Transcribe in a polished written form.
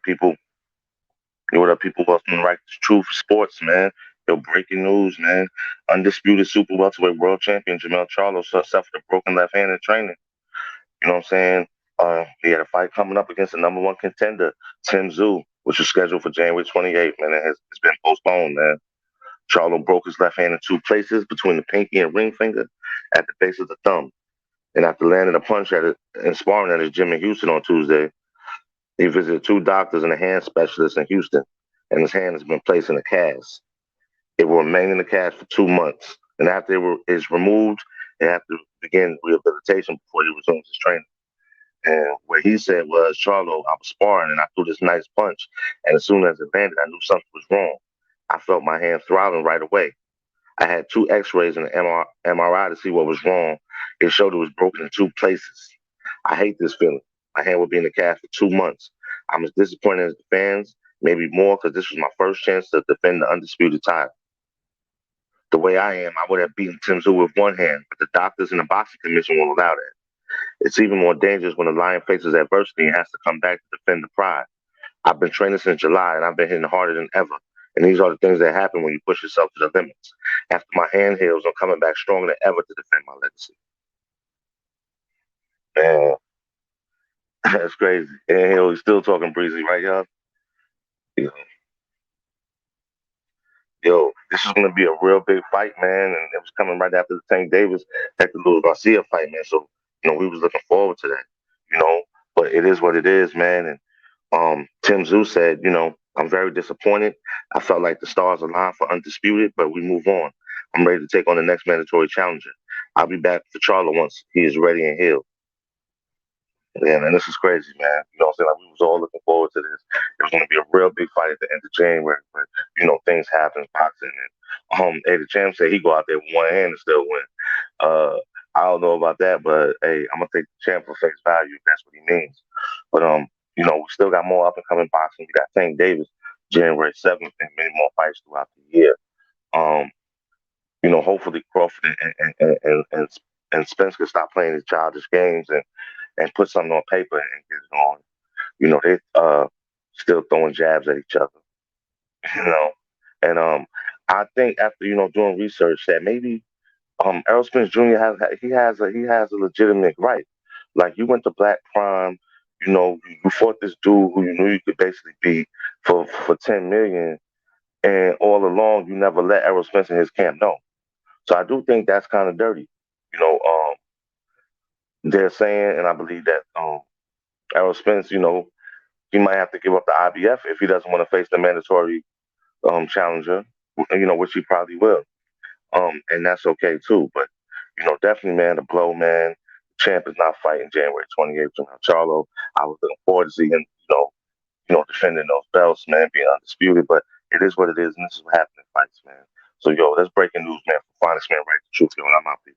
people? Yo, what up, people? Welcome to Right Truth Sports, man. Yo, breaking news, man. Undisputed super welterweight world champion Jermell Charlo suffered a broken left hand in training. You know what I'm saying? He had a fight coming up against the number one contender, Tim Tszyu, which was scheduled for January 28th, man. It's been postponed, man. Charlo broke his left hand in two places between the pinky and ring finger at the base of the thumb. And after landing a punch at it and sparring at his gym in Houston on Tuesday, he visited two doctors and a hand specialist in Houston, and his hand has been placed in a cast. It will remain in the cast for 2 months, and after it's removed, they have to begin rehabilitation before he resumes his training. And what he said was, Charlo, I was sparring and I threw this nice punch, and as soon as it landed, I knew something was wrong. I felt my hand throbbing right away. I had two X-rays and an MRI to see what was wrong. It showed it was broken in two places. I hate this feeling. My hand will be in the cast for 2 months. I'm as disappointed as the fans, maybe more, because this was my first chance to defend the undisputed title. The way I am, I would have beaten Tim Tszyu with one hand, but the doctors and the boxing commission won't allow that. It's even more dangerous when the lion faces adversity and has to come back to defend the pride. I've been training since July and I've been hitting harder than ever. And these are the things that happen when you push yourself to the limits. After my hand heals, I'm coming back stronger than ever to defend my legacy. Man, that's crazy. And he's still talking breezy, right, y'all? Yo, this is going to be a real big fight, man. And it was coming right after the Tank Davis Hector Luis Garcia fight, man. So, we was looking forward to that, you know. But it is what it is, man. And Tim Tszyu said, I'm very disappointed. I felt like the stars aligned for undisputed, but we move on. I'm ready to take on the next mandatory challenger. I'll be back for Charlo once he is ready and healed. Yeah, man, this is crazy, man. You know what I'm saying? Like, we was all looking forward to this. It was going to be a real big fight at the end of January, but, things happen in boxing. And, hey, the champ said he go out there with one hand and still win. Uh, I don't know about that, but, hey, I'm going to take the champ for face value if that's what he means. But, we still got more up and coming boxing. We got Tank Davis January 7th and many more fights throughout the year. Um, hopefully Crawford and Spence can stop playing these childish games and put something on paper and get it on. They still throwing jabs at each other. You know, and I think after doing research that maybe Errol Spence Jr. has a legitimate right. Like you went to Black Prime, you fought this dude who you knew you could basically beat for 10 million, and all along you never let Errol Spence in his camp know. So I do think that's kind of dirty. You know, they're saying, and I believe that Errol Spence, he might have to give up the IBF if he doesn't want to face the mandatory challenger, which he probably will. And that's okay too. But definitely, man, the blow, man. Champ is not fighting January 28th. Charlo, I was looking forward to seeing him, defending those belts, man, being undisputed. But it is what it is, and this is what happens in fights, man. So, that's breaking news, man. For Finest Man, right? The truth, and I'm out there.